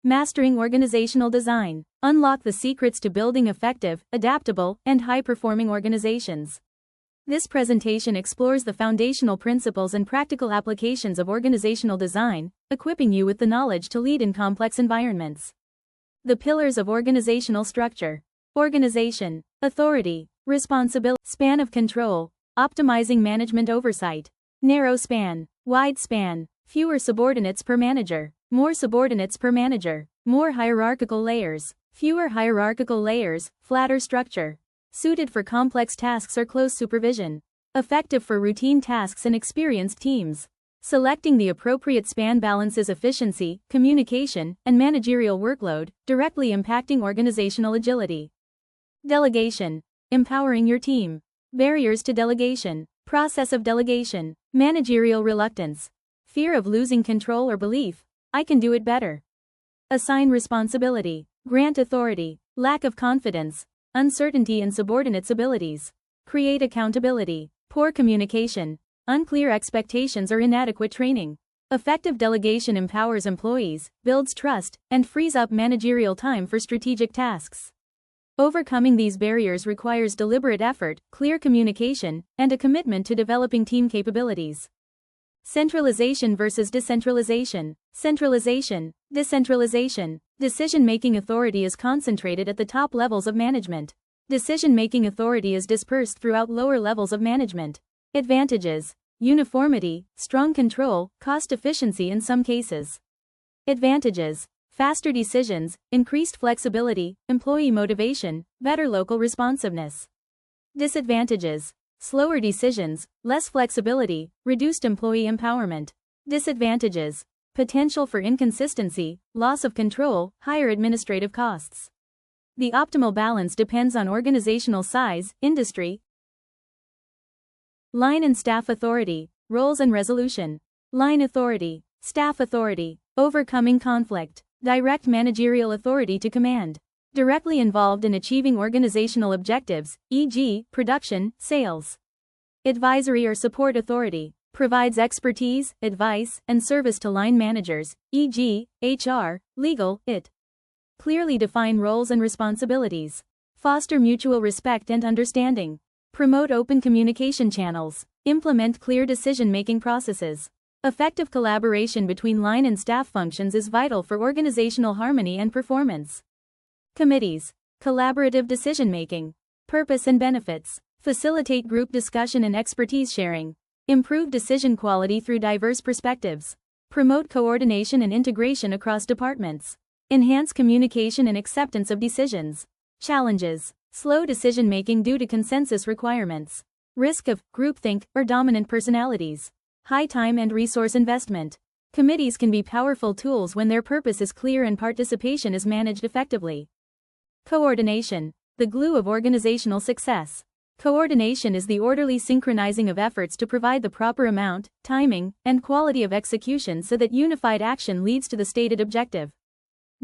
Mastering organizational design. Unlock the secrets to building effective, adaptable, and high-performing organizations. This presentation explores the foundational principles and practical applications of organizational design, equipping you with the knowledge to lead in complex environments. The pillars of organizational structure. Organization, authority, responsibility, span of control, optimizing management oversight. Narrow span, wide span, fewer subordinates per manager, more subordinates per manager, more hierarchical layers, fewer hierarchical layers, flatter structure. Suited for complex tasks or close supervision. Effective for routine tasks and experienced teams. Selecting the appropriate span balances efficiency, communication, and managerial workload, directly impacting organizational agility. Delegation. Empowering your team. Barriers to delegation. Process of delegation. Managerial reluctance. Fear of losing control or belief, I can do it better. Assign responsibility. Grant authority. Lack of confidence. Uncertainty in subordinates' abilities. Create accountability. Poor communication. Unclear expectations or inadequate training. Effective delegation empowers employees, builds trust, and frees up managerial time for strategic tasks. Overcoming these barriers requires deliberate effort, clear communication, and a commitment to developing team capabilities. Centralization versus decentralization. Centralization. Decentralization. Decision-making authority is concentrated at the top levels of management. Decision-making authority is dispersed throughout lower levels of management. Advantages: uniformity, strong control, cost efficiency in some cases. Advantages: faster decisions, increased flexibility, employee motivation, better local responsiveness. Disadvantages: slower decisions, less flexibility, reduced employee empowerment. Disadvantages: potential for inconsistency, loss of control, higher administrative costs. The optimal balance depends on organizational size, industry. Line and staff authority, roles and resolution. Line authority, staff authority, overcoming conflict, direct managerial authority to command. Directly involved in achieving organizational objectives, e.g., production, sales. Advisory or support authority, provides expertise, advice, and service to line managers, e.g., HR, legal, IT. Clearly define roles and responsibilities. Foster mutual respect and understanding. Promote open communication channels. Implement clear decision-making processes. Effective collaboration between line and staff functions is vital for organizational harmony and performance. Committees. Collaborative decision-making. Purpose and benefits. Facilitate group discussion and expertise sharing. Improve decision quality through diverse perspectives. Promote coordination and integration across departments. Enhance communication and acceptance of decisions. Challenges. Slow decision-making due to consensus requirements. Risk of groupthink or dominant personalities. High time and resource investment. Committees can be powerful tools when their purpose is clear and participation is managed effectively. Coordination. The glue of organizational success. Coordination is the orderly synchronizing of efforts to provide the proper amount, timing, and quality of execution so that unified action leads to the stated objective.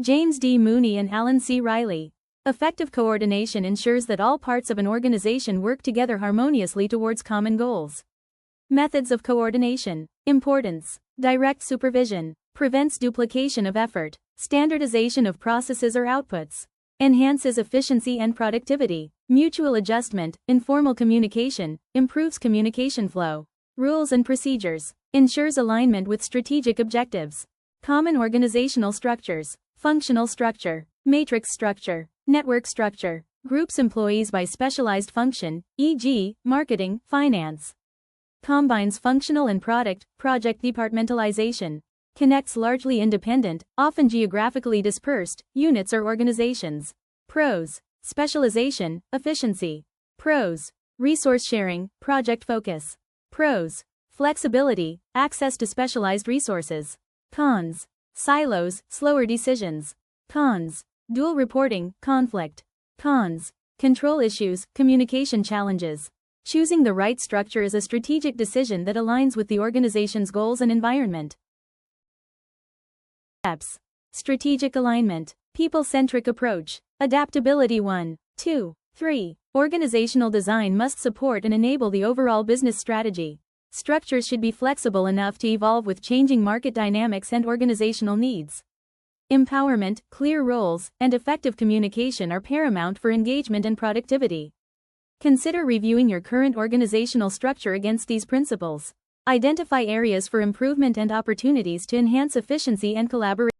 James D. Mooney and Alan C. Riley. Effective coordination ensures that all parts of an organization work together harmoniously towards common goals. Methods of coordination. Importance. Direct supervision. Prevents duplication of effort. Standardization of processes or outputs. Enhances efficiency and productivity. Mutual adjustment, informal communication, improves communication flow. Rules and procedures. Ensures alignment with strategic objectives. Common organizational structures. Functional structure. Matrix structure. Network structure. Groups employees by specialized function, e.g., marketing, finance. Combines functional and project departmentalization. Connects largely independent, often geographically dispersed, units or organizations. Pros. Specialization, efficiency. Pros. Resource sharing, project focus. Pros. Flexibility, access to specialized resources. Cons. Silos, slower decisions. Cons. Dual reporting, conflict. Cons. Control issues, communication challenges. Choosing the right structure is a strategic decision that aligns with the organization's goals and environment. Steps. Strategic alignment. People-centric approach. Adaptability 1, 2, 3. Organizational design must support and enable the overall business strategy. Structures should be flexible enough to evolve with changing market dynamics and organizational needs. Empowerment, clear roles, and effective communication are paramount for engagement and productivity. Consider reviewing your current organizational structure against these principles. Identify areas for improvement and opportunities to enhance efficiency and collaboration.